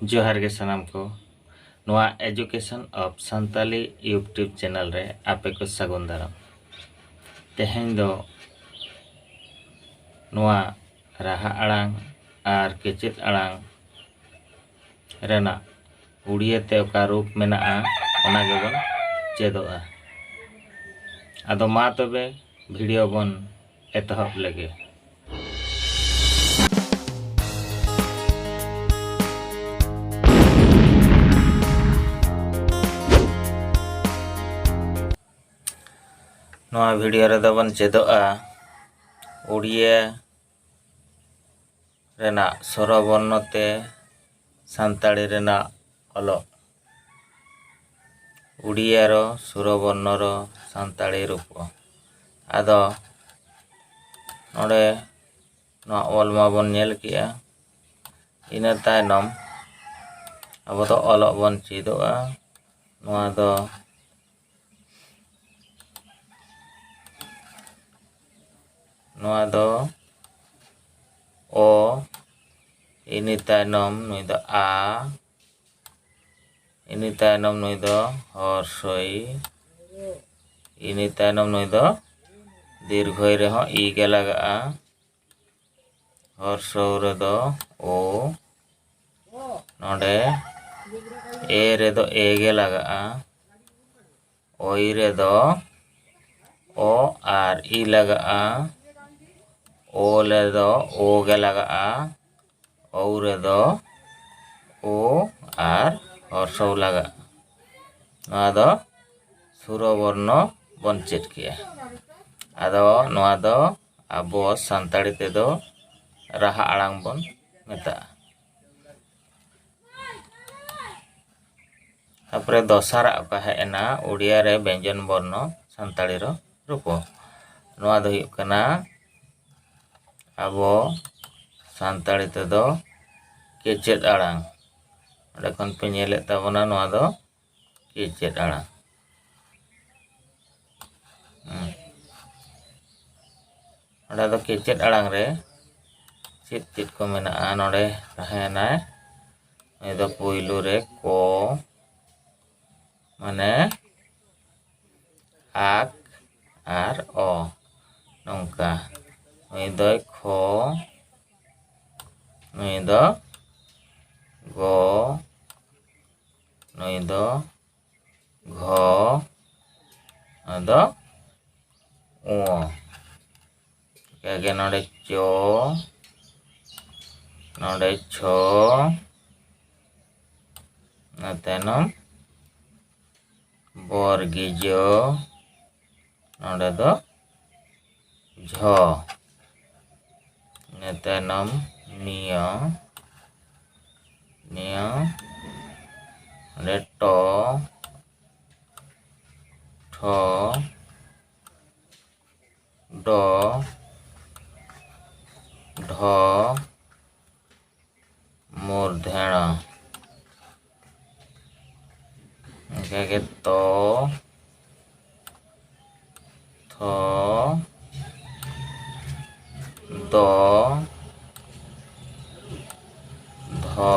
जोहार के सनाम को नोआ education of Santali YouTube channel रे आपे को सगुन दाराम तेहें दो नोआ राहा आड़ांग आर केचेत आड़ांग रेना उड़िया ते ओका रूप मेनाआ ओना गेबन चेदोआ आदो मा तबे वीडियो बन एतहब लगे। नोआ वीडियो रे दो बन चेदोआ उड़िया रेना स्वरवर्ण ते सान्ताड़ी रेना अलो उड़िया रो स्वरवर्ण रो सान्ताड़ी रूप आदो नोडे नोआ ऑल मा बन नेल किया इना तायनम अब तो अलो बन चेदोआ नोआ दो ओ ini tanom nui do a ini tanom nui do horsoi ini tanom nui do दीर्घय रे हो ई के लगा हर्षौ रे दो ओ नोडे ए रे दो ए के लगा ओई रे दो ओ आर ई लगा ओ ले दो ओ के लगा औ रे दो ओ आर हर्षौ लगा नोआ दो सुरवर्ण बंचेत किया आदो नोआ दो आबो सान्ताड़ी ते दो राहा आड़ांग बन मेता तापरे दोसारा का हेना उड़िया रे व्यंजन वर्ण सान्ताड़ी रो रूप नोआ दो हुयुग कना आबो सान्ताड़ी ते दो केचेत आड़ांग अडे खन पे नेले ताबोना नोआ दो केचेत आड़ांग अडा दो केचेत आड़ांग रे चित चित को मेना नोडे रहेना ए दो पुइलु रे को माने आक आर ओ नोंका नई दो खो नई दो गो नई दो घ आदो उ के नोडे चो नोडे छो नतेनम बर्गिजो नोडे दो झ नतेनम नियो नियो नोडे टो ठो डो ढ मूर्धेण के तो थो दो ध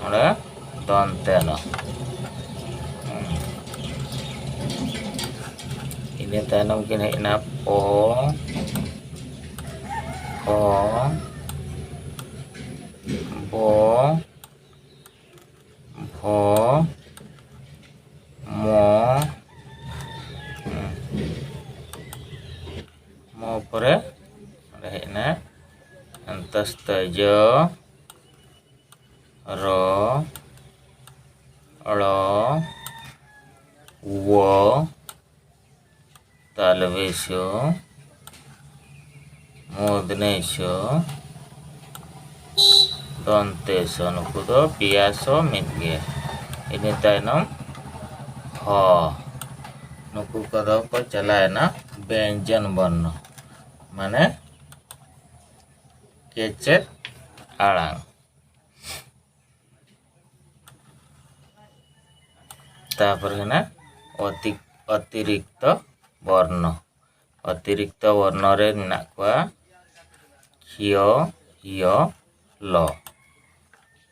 अरे दंतेन ini tanam kini hina po ko bo भो मो मो परे रहना अंतस्तज रो अड़ो वो तालवेशो मूर्धनेशो दंतेशो नुकु दो पियासो मिटगे ini तायनम ह नुकु कदो को चलायना व्यंजन वर्ण माने केचेत आड़ांग तापर है अतिरिक्त वर्ण रे मेना कुआ खियो हियो लो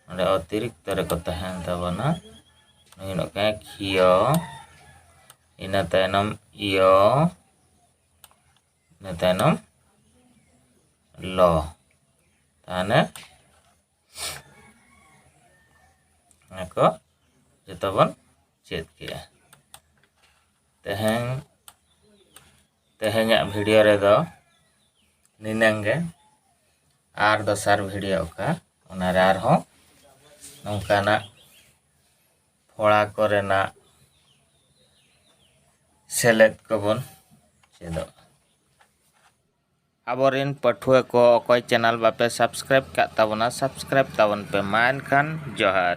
ᱚᱸᱰᱮ ᱚᱛᱤᱨᱤᱠᱛᱚ ᱨᱮᱠᱚ ᱛᱟᱦᱮᱱ ᱛᱟᱵᱚᱱᱟ ᱱᱩᱭᱱᱚᱜ ᱠᱟᱱᱟ ᱠᱷᱤᱭᱚ ᱤᱱᱟᱹ ᱛᱟᱭᱱᱚᱢ ᱤᱭᱚ ᱤᱱᱟᱹ ᱛᱟᱭᱱᱚᱢ लो ताने को जतो बन चेत किया तेहें वीडियो रे दो निनंगे आर दोसर वीडियो का उनारे आर हो नौकाना फोड़ा कोरेना सेलेद को बन चेदो आबोरिन पठुआ को अकोय चैनल बापे सब्सक्राइब का ताबना सब्सक्राइब ताबन पे मान खान जोहार।